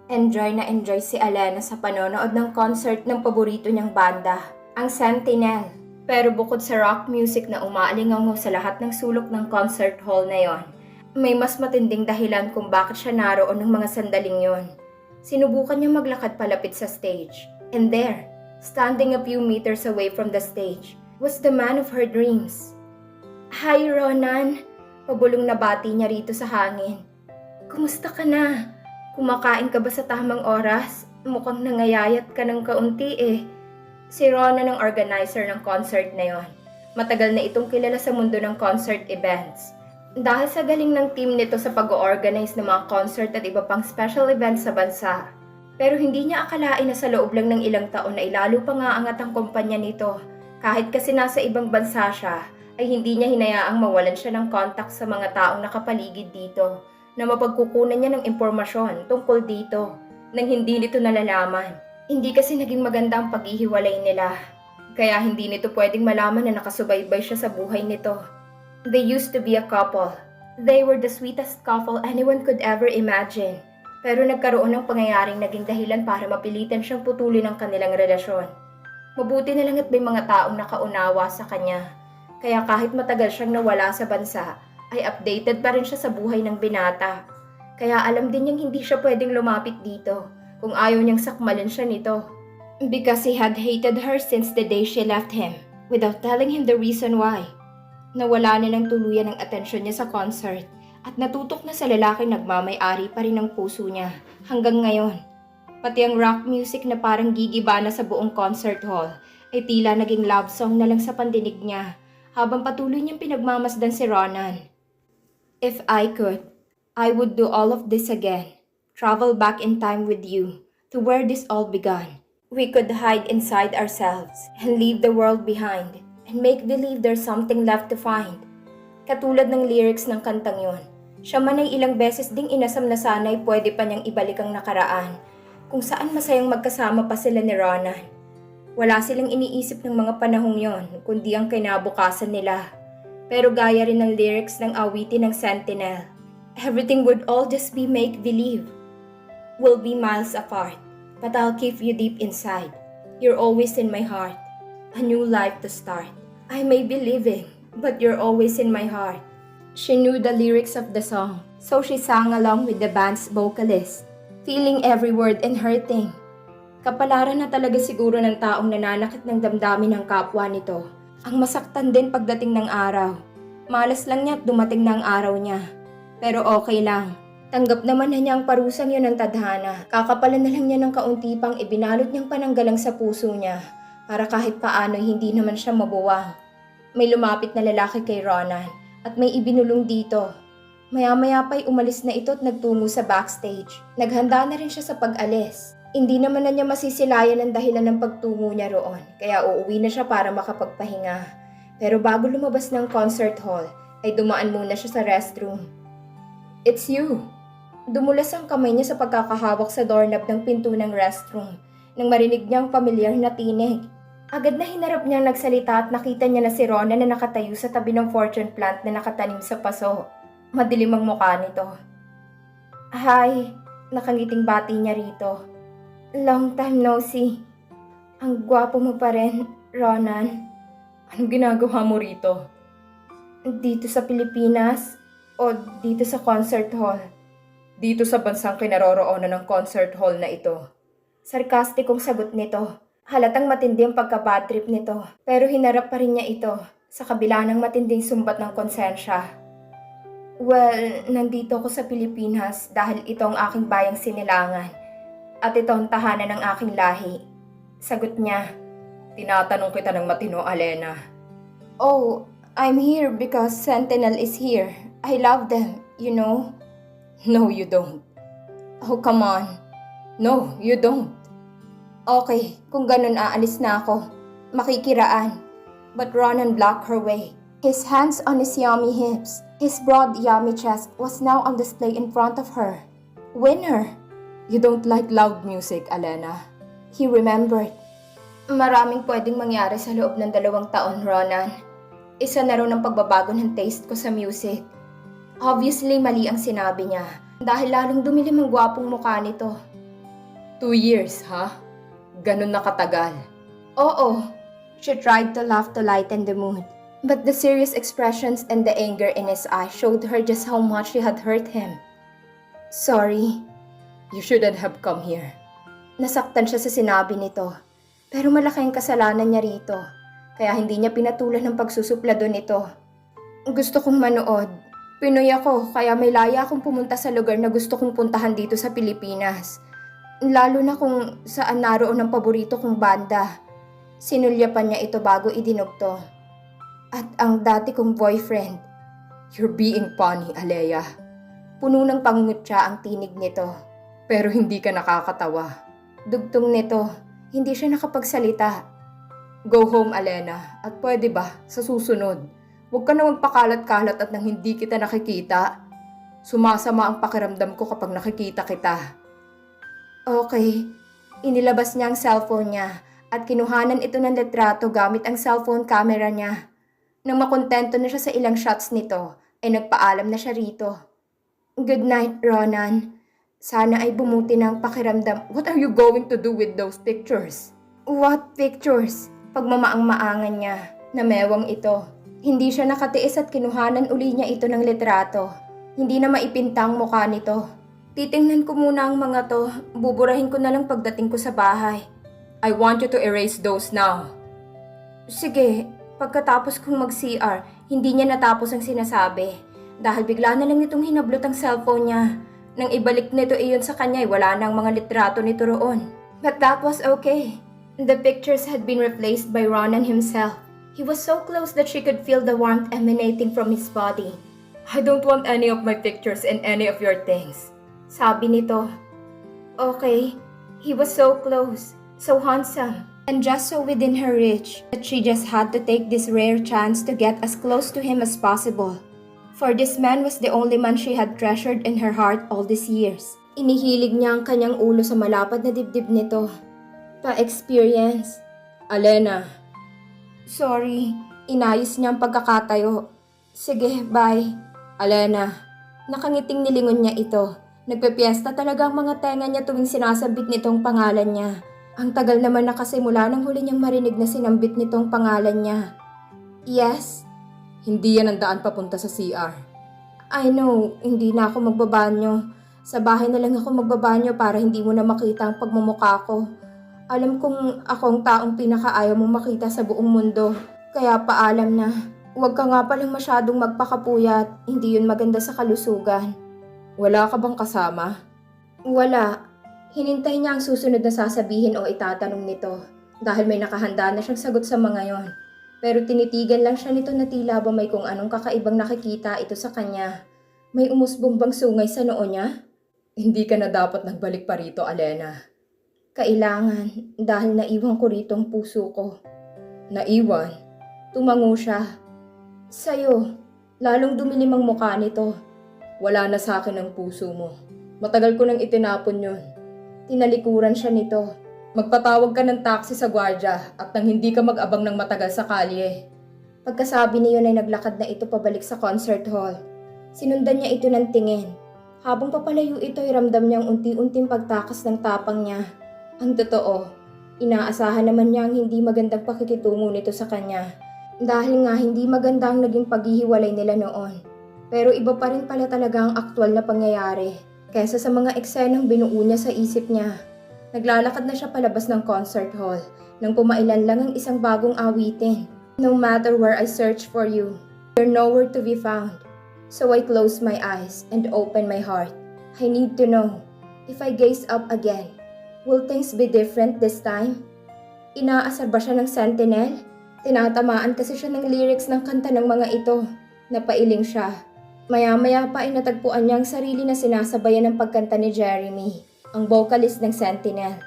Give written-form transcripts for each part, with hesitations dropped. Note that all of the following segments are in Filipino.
Enjoy na enjoy si Alena sa panonood ng concert ng paborito niyang banda, ang Sentinel. Pero bukod sa rock music na umaalingaw sa lahat ng sulok ng concert hall na yon, may mas matinding dahilan kung bakit siya naroon ng mga sandaling yon. Sinubukan niyang maglakad palapit sa stage. And there, standing a few meters away from the stage, was the man of her dreams. "Hi, Ronan!" Pabulong na bati niya rito sa hangin. "Kumusta ka na? Kumakain ka ba sa tamang oras? Mukhang nangayayat ka ng kaunti eh." Si Ronan ang organizer ng concert na yon. Matagal na itong kilala sa mundo ng concert events. Dahil sa galing ng team nito sa pag-organize ng mga concert at iba pang special events sa bansa. Pero hindi niya akalain na sa loob lang ng ilang taon na ilalo pa nga angat ang kumpanya nito. Kahit kasi nasa ibang bansa siya, ay hindi niya hinayaang mawalan siya ng contact sa mga taong nakapaligid dito na mapagkukunan niya ng impormasyon tungkol dito nang hindi nito nalalaman. Hindi kasi naging maganda ang paghihiwalay nila. Kaya hindi nito pwedeng malaman na nakasubaybay siya sa buhay nito. They used to be a couple. They were the sweetest couple anyone could ever imagine. Pero nagkaroon ng pangyayaring naging dahilan para mapilitan siyang putulin ang kanilang relasyon. Mabuti na lang at may mga taong nakaunawa sa kanya. Kaya kahit matagal siyang nawala sa bansa, ay updated pa rin siya sa buhay ng binata. Kaya alam din niyang hindi siya pwedeng lumapit dito kung ayaw niyang sakmalin siya nito. Because he had hated her since the day she left him, without telling him the reason why. Nawala na ng tuluyan ang atensyon niya sa concert at natutok na sa lalaking nagmamay-ari pa rin ng puso niya hanggang ngayon. Pati ang rock music na parang gigiba na sa buong concert hall ay tila naging love song na lang sa pandinig niya habang patuloy niyang pinagmamasdan si Ronan. "If I could, I would do all of this again. Travel back in time with you to where this all began. We could hide inside ourselves and leave the world behind and make believe there's something left to find." Katulad ng lyrics ng kantang yon, siya man ay ilang beses ding inasam na sana'y pwede pa niyang ibalik ang nakaraan kung saan masayang magkasama pa sila ni Ronan. Wala silang iniisip ng mga panahong yon kundi ang kinabukasan nila. Pero gaya rin ng lyrics ng awitin ng Sentinel, everything would all just be make-believe. We'll be miles apart, but I'll keep you deep inside. You're always in my heart, a new life to start. I may be living, but you're always in my heart. She knew the lyrics of the song, so she sang along with the band's vocalist, feeling every word and hurting. Kapalaran na talaga siguro ng taong nananakit ng damdamin ng kapwa nito. Ang masaktan din pagdating ng araw. Malas lang niya at dumating na ang araw niya. Pero okay lang. Tanggap naman na niya ang parusang yun ng tadhana. Kakapalan na lang niya ng kaunti pang ibinalot niyang pananggalang sa puso niya para kahit paano hindi naman siya mabuwang. May lumapit na lalaki kay Ronan at may ibinulong dito. Maya-maya pa'y umalis na ito at nagtungo sa backstage. Naghanda na rin siya sa pag-alis. Hindi naman na niya masisilayan ang dahilan ng pagtungo niya roon, kaya uuwi na siya para makapagpahinga. Pero bago lumabas ng concert hall, ay dumaan muna siya sa restroom. "It's you!" Dumulas ang kamay niya sa pagkakahawak sa doorknob ng pinto ng restroom nang marinig niyang pamilyar na tinig. Agad na hinarap niyang nagsalita at nakita niya na si Ronan na nakatayo sa tabi ng fortune plant na nakatanim sa paso. Madilim ang mukha nito. "Hi!" Nakangiting bati niya rito. "Long time no see. Ang gwapo mo pa rin, Ronan." Anong ginagawa mo rito? "Dito sa Pilipinas o dito sa concert hall?" Dito sa bansang kinaroroonan ng concert hall na ito. Sarkastikong sagot nito. Halatang matindi ang pagka-bad trip nito. Pero hinarap pa rin niya ito sa kabila ng matinding sumbat ng konsensya. "Well, nandito ako sa Pilipinas dahil ito ang aking bayang sinilangan. At ito ang tahanan ng aking lahi." Sagot niya. Tinatanong kita ng matino, Alena. "Oh, I'm here because Sentinel is here. I love them, you know." No, you don't. "Oh, come on." No, you don't. "Okay, kung ganun aalis na ako. Makikiraan." But Ronan blocked her way. His hands on his yummy hips, his broad yummy chest was now on display in front of her. Winner! You don't like loud music, Alena. He remembered. Maraming pwedeng mangyari sa loob ng 2 taon, Ronan. Isa na rin ang pagbabago ng taste ko sa music. Obviously, mali ang sinabi niya dahil lalong dumilim ang gwapong mukha nito. 2 years, ha? Ganun na katagal. Oo. She tried to laugh to lighten the mood. But the serious expressions and the anger in his eyes showed her just how much she had hurt him. Sorry. You shouldn't have come here. Nasaktan siya sa sinabi nito. Pero malaki ang kasalanan niya rito. Kaya hindi niya pinatulan ng pagsusuplado nito. Gusto kong manood. Pinoy ako, kaya may laya akong pumunta sa lugar na gusto kong puntahan dito sa Pilipinas. Lalo na kung saan naroon ang paborito kong banda. Sinulyapan niya ito bago idinugto. At ang dati kong boyfriend. You're being funny, Alea. Puno ng pangungutya ang tinig nito. Pero hindi ka nakakatawa. Dugtong nito, hindi siya nakapagsalita. Go home, Alena. At pwede ba, sa susunod, huwag ka na magpakalat-kalat at nang hindi kita nakikita. Sumasama ang pakiramdam ko kapag nakikita kita. Okay. Inilabas niya ang cellphone niya at kinuhanan ito ng litrato gamit ang cellphone camera niya. Nang makontento na siya sa ilang shots nito, ay nagpaalam na siya rito. Good night, Ronan. Sana ay bumuti ng pakiramdam. What are you going to do with those pictures? What pictures? Pagmamaang-maangan niya, namewang ito. Hindi siya nakatiis at kinuhanan uli niya ito ng litrato. Hindi na maipintang mukha nito. Titingnan ko muna ang mga to. Buburahin ko na lang pagdating ko sa bahay. I want you to erase those now. Sige, pagkatapos kong mag-CR, hindi niya natapos ang sinasabi. Dahil bigla na lang itong hinablot ang cellphone niya. Nang ibalik nito iyon sa kanya, wala na ang mga litrato nito roon. But that was okay. The pictures had been replaced by Ronan himself. He was so close that she could feel the warmth emanating from his body. I don't want any of my pictures and any of your things. Sabi nito. Okay, he was so close, so handsome, and just so within her reach that she just had to take this rare chance to get as close to him as possible. For this man was the only man she had treasured in her heart all these years. Inihilig niya ang kanyang ulo sa malapad na dibdib nito. Pa-experience. Alena. Sorry, inayos niya ang pagkakatayo. Sige, bye. Alena. Nakangiting nilingon niya ito. Nagpepiesta talaga ang mga tenga niya tuwing sinasabit nitong pangalan niya. Ang tagal naman na kasi mula nang huli niyang marinig na sinambit nitong pangalan niya. Yes? Hindi yan ang daan papunta sa CR. I know, hindi na ako magbabanyo. Sa bahay na lang ako magbabanyo para hindi mo na makita ang pagmumukha ko. Alam kong ako ang taong pinakaayaw mong makita sa buong mundo. Kaya paalam na. Huwag ka nga palang masyadong magpakapuyat. Hindi yun maganda sa kalusugan. Wala ka bang kasama? Wala. Hinintay niya ang susunod na sasabihin o itatanong nito. Dahil may nakahanda na siyang sagot sa mga yon. Pero tinitigan lang siya nito na tila ba may kung anong kakaibang nakikita ito sa kanya. May umusbong bang sungay sa noo niya? Hindi ka na dapat nagbalik pa rito, Alena. Kailangan, dahil naiwan ko rito ang puso ko. Naiwan? Tumango siya. Sa'yo, lalong dumilim ang mukha nito. Wala na sa akin ang puso mo. Matagal ko nang itinapon yun. Tinalikuran siya nito. Magpatawag ka ng taxi sa gwardya at nang hindi ka mag-abang ng matagal sa kalye. Pagkasabi niyon ay naglakad na ito pabalik sa concert hall. Sinundan niya ito ng tingin. Habang papalayo ito ay ramdam niyang unti-unting pagtakas ng tapang niya. Ang totoo, inaasahan naman niya ang hindi magandang pakikitungo nito sa kanya. Dahil nga hindi maganda ang naging paghihiwalay nila noon. Pero iba pa rin pala talaga ang aktwal na pangyayari kaysa sa mga eksenang binuo niya sa isip niya. Naglalakad na siya palabas ng concert hall nang pumailan lang ang isang bagong awitin. No matter where I search for you, you're nowhere to be found. So I close my eyes and open my heart. I need to know, if I gaze up again, will things be different this time? Inaasar ba siya ng sentinel? Tinatamaan kasi siya ng lyrics ng kanta ng mga ito. Napailing siya. Maya-maya pa ay natagpuan niya ang sarili na sinasabayan ng pagkanta ni Jeremy, ang vocalist ng Sentinel.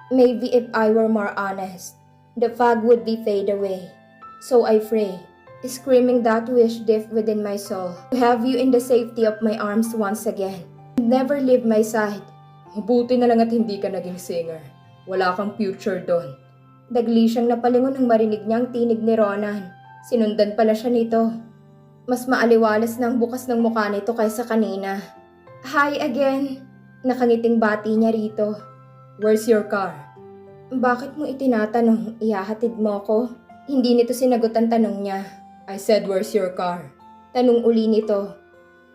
Maybe if I were more honest, the fog would be fade away. So I pray, screaming that wish deep within my soul, to have you in the safety of my arms once again, and never leave my side. Mabuti na lang at hindi ka naging singer. Wala kang future doon. Dagli siyang napalingon nang marinig niya ang tinig ni Ronan. Sinundan pala siya nito. Mas maaliwalas na ang bukas ng mukha nito kaysa kanina. Hi again! Nakangiting bati niya rito. Where's your car? Bakit mo itinatanong? Ihahatid mo ko? Hindi nito sinagot ang tanong niya. I said, where's your car? Tanong uli nito.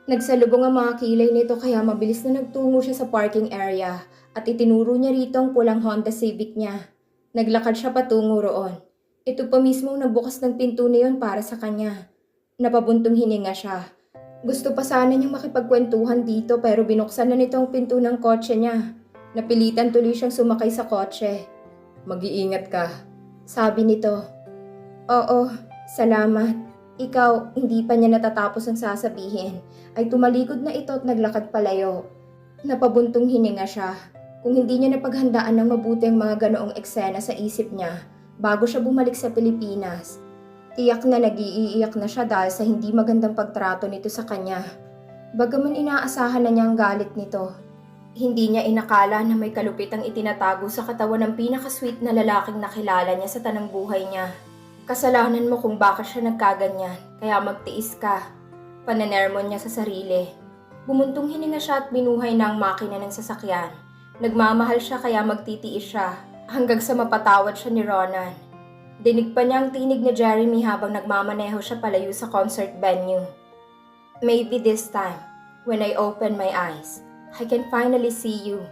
Nagsalubong ang mga kilay nito kaya mabilis na nagtungo siya sa parking area at itinuro niya rito ang pulang Honda Civic niya. Naglakad siya patungo roon. Ito pa mismo ang nagbukas ng pinto na yun para sa kanya. Napabuntong hininga siya. Gusto pa sana niyang makipagkwentuhan dito pero binuksan na nito ang pinto ng kotse niya. Napilitan tuloy siyang sumakay sa kotse. Mag-iingat ka. Sabi nito. Oo, salamat. Ikaw, hindi pa niya natatapos ang sasabihin, ay tumalikod na ito at naglakad palayo. Napabuntong hininga siya. Kung hindi niya napaghandaan ng mabuti ang mga ganoong eksena sa isip niya, bago siya bumalik sa Pilipinas, tiyak na nag-iiyak na siya dahil sa hindi magandang pagtrato nito sa kanya. Bagaman inaasahan na niya ang galit nito, hindi niya inakala na may kalupit ang itinatago sa katawan ng pinakasweet na lalaking nakilala niya sa tanang buhay niya. Kasalanan mo kung bakit siya nagkaganyan, kaya magtiis ka. Pananermon niya sa sarili. Bumuntong hininga siya at binuhay na ang makina ng sasakyan. Nagmamahal siya kaya magtitiis siya, hanggang sa mapatawad siya ni Ronan. Dinig pa niya ang tinig ni Jeremy habang nagmamaneho siya palayo sa concert venue. Maybe this time, when I open my eyes, I can finally see you,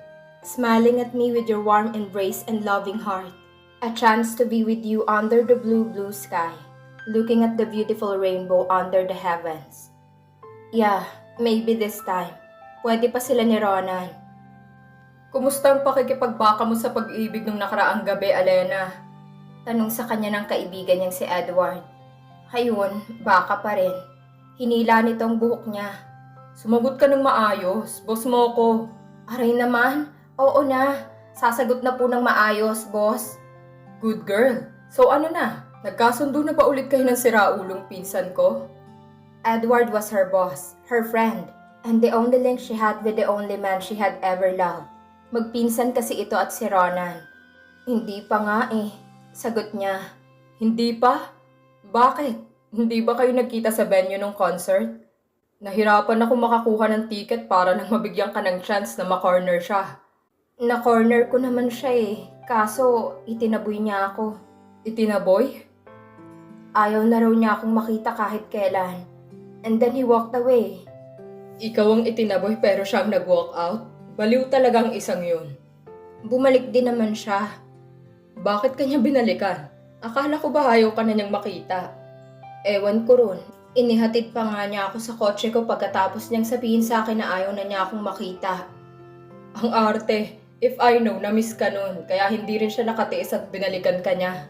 smiling at me with your warm embrace and loving heart. A chance to be with you under the blue, blue sky, looking at the beautiful rainbow under the heavens. Yeah, maybe this time. Pwede pa sila ni Ronan. Kumusta ang pakikipagbaka mo sa pag-ibig nung nakaraang gabi, Alena? Tanong sa kanya ng kaibigan niyang si Edward. Ayun, baka pa rin. Hinila nito ang buhok niya. Sumagot ka ng maayos, boss mo ko. Aray naman, oo na. Sasagot na po ng maayos, boss. Good girl. So ano na? Nagkasundo na ba ulit kayo ng siraulong pinsan ko? Edward was her boss, her friend, and the only link she had with the only man she had ever loved. Magpinsan kasi ito at si Ronan. Hindi pa nga eh, sagot niya. Hindi pa? Bakit? Hindi ba kayo nagkita sa venue ng concert? Nahirapan ako makakuha ng ticket para nang mabigyan ka ng chance na ma-corner siya. Na-corner ko naman siya eh, kaso itinaboy niya ako. Itinaboy? Ayaw na raw niya akong makita kahit kailan. And then he walked away. Ikaw ang itinaboy pero siya ang nag-walk out? Baliw talagang isang yun. Bumalik din naman siya. Bakit kanya binalikan? Akala ko ba ayaw ka na niyang makita? Ewan ko ron. Inihatid pa nga niya ako sa kotse ko pagkatapos niyang sabihin sa akin na ayaw na niya akong makita. Ang arte. If I know, na-miss ka nun, kaya hindi rin siya nakatiis at binalikan ka niya.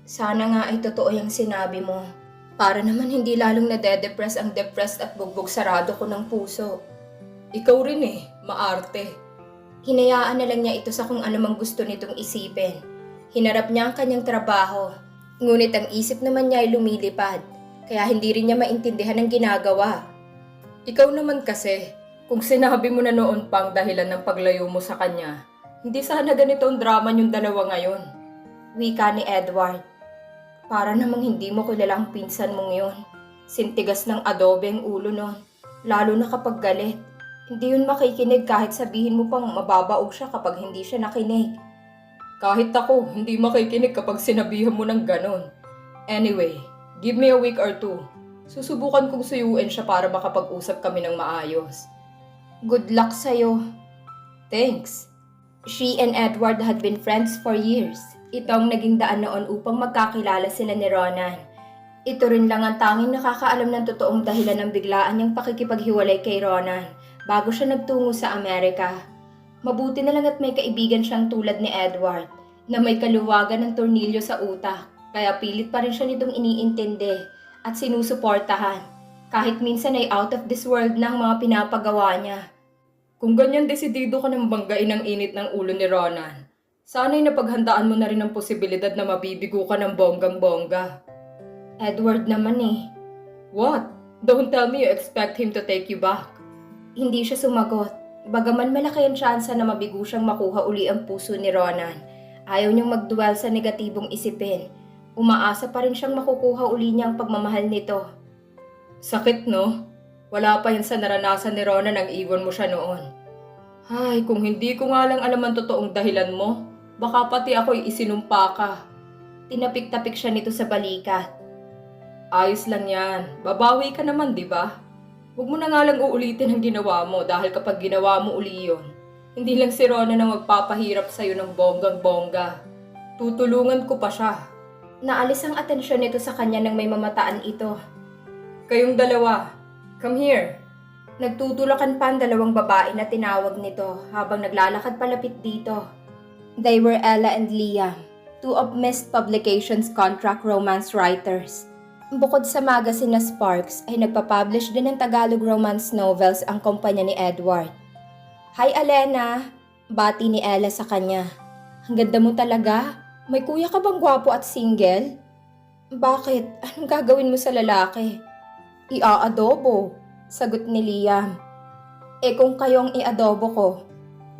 Sana nga ay totoo yung sinabi mo. Para naman hindi lalong nade-depress ang depressed at bugbog sarado ko ng puso. Ikaw rin eh, maarte. Hinayaan na lang niya ito sa kung anumang gusto nitong isipin. Hinarap niya ang kanyang trabaho. Ngunit ang isip naman niya ay lumilipad, kaya hindi rin niya maintindihan ang ginagawa. Ikaw naman kasi, kung sinabi mo na noon pang dahilan ng paglayo mo sa kanya, hindi sana ganito ang drama niyong dalawa ngayon. Wika ni Edward. Para namang hindi mo kilala ang pinsan mong yun. Sintigas ng adobe ang ulo nun, lalo na kapag galit. Hindi yun makikinig kahit sabihin mo pang mababaog siya kapag hindi siya nakinig. Kahit ako, hindi makikinig kapag sinabihan mo ng ganon. Anyway, give me a week or two. Susubukan kong suyuin siya para makapag-usap kami ng maayos. Good luck sa'yo. Thanks. She and Edward had been friends for years. Ito ang naging daan noon upang magkakilala sila ni Ronan. Ito rin lang ang tanging nakakaalam ng totoong dahilan ng biglaan niyang pakikipaghiwalay kay Ronan bago siya nagtungo sa Amerika. Mabuti na lang at may kaibigan siyang tulad ni Edward na may kaluwagan ng tornilyo sa utak, kaya pilit pa rin siya nitong iniintindi at sinusuportahan. Kahit minsan ay out of this world na ang mga pinapagawa niya. Kung ganyan desidido ka ng banggain ang init ng ulo ni Ronan, sana'y napaghandaan mo na rin ang posibilidad na mabibigo ka ng bonggang-bongga. Edward naman eh. What? Don't tell me you expect him to take you back. Hindi siya sumagot. Bagaman malaki ang tsansa na mabigo siyang makuha uli ang puso ni Ronan, ayaw niyang magduwel sa negatibong isipin. Umaasa pa rin siyang makukuha uli niya ang pagmamahal nito. Sakit no? Wala pa yan sa naranasan ni Ronan nang iwan mo siya noon. Ay, kung hindi ko nga lang alam ang totoong dahilan mo, baka pati ako'y isinumpa ka. Tinapik-tapik siya nito sa balikat. Ayos lang yan. Babawi ka naman, di ba? Huwag mo na nga lang uulitin ang ginawa mo dahil kapag ginawa mo uli yun, hindi lang si Rona na magpapahirap sa'yo ng bonggang-bongga. Tutulungan ko pa siya. Naalis ang atensyon nito sa kanya nang may mamataan ito. Kayong dalawa, come here. Nagtutulakan pa ang dalawang babae na tinawag nito habang naglalakad palapit dito. They were Ella and Liam, two of Mist Publications contract romance writers. Bukod sa magazine na Sparks ay nagpapublish din ng Tagalog romance novels ang kumpanya ni Edward. Hi Alena! Bati ni Ella sa kanya. Ang ganda mo talaga. May kuya ka bang gwapo at single? Bakit? Anong gagawin mo sa lalaki? Ia-adobo, sagot ni Liam. Eh kung kayong i-adobo ko,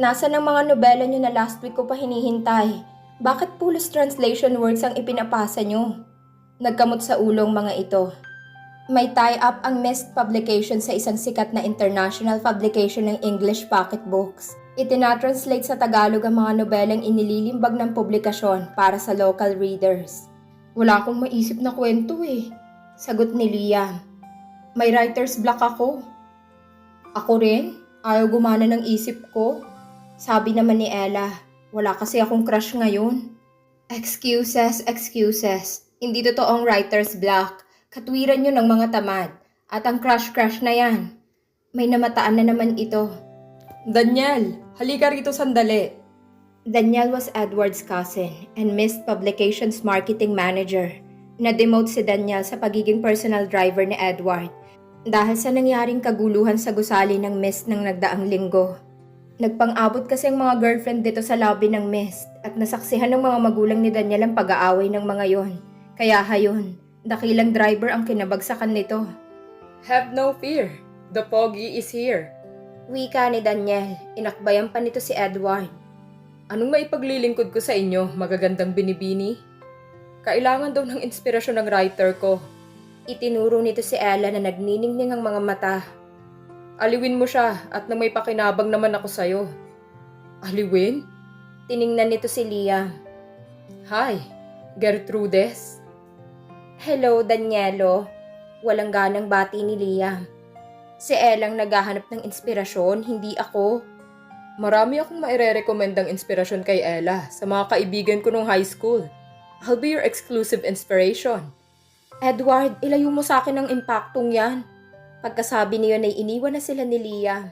nasaan ang mga nobela nyo na last week ko pa hinihintay? Bakit pulos translation words ang ipinapasa nyo? Nagkamot sa ulong mga ito. May tie-up ang Mist Publication sa isang sikat na international publication ng English pocketbooks. Itinatranslate sa Tagalog ang mga nobelang inililimbag ng publikasyon para sa local readers. Wala akong maisip na kwento eh, sagot ni Liam. May writer's block ako. Ako rin? Ayaw gumana ng isip ko? Sabi naman ni Ella, wala kasi akong crush ngayon. Excuses, excuses. Hindi totoong writer's block. Katwiran yun ng mga tamad. At ang crush-crush na yan. May namataan na naman ito. Daniel, halika rito sandali. Daniel was Edward's cousin and Mist Publications marketing manager. Na-demote si Daniel sa pagiging personal driver ni Edward dahil sa nangyaring kaguluhan sa gusali ng Mist ng nagdaang linggo. Nagpang-abot kasi ang mga girlfriend dito sa lobby ng Mist at nasaksihan ng mga magulang ni Daniel ang pag-aaway ng mga yon. Kaya hayon, dakilang driver ang kinabagsakan nito. Have no fear. The Pogi is here. Wika ni Daniel, inakbayan pa nito si Edward. Anong maipaglilingkod ko sa inyo, magagandang binibini? Kailangan daw ng inspirasyon ng writer ko. Itinuro nito si Ella na nagniningning ang mga mata. Aliwin mo siya at na may pakinabang naman ako sa'yo. Aliwin? Tiningnan nito si Liam. Hi, Gertrudes. Hello, Danielo. Walang ganang bati ni Liam. Si Ellang naghahanap ng inspirasyon, hindi ako. Marami akong maire-recommendang inspirasyon kay Ella sa mga kaibigan ko nung high school. I'll be your exclusive inspiration. Edward, ilayo mo sa akin ang impaktong yan. Pagkasabi niyon ay iniwan na sila ni Liam.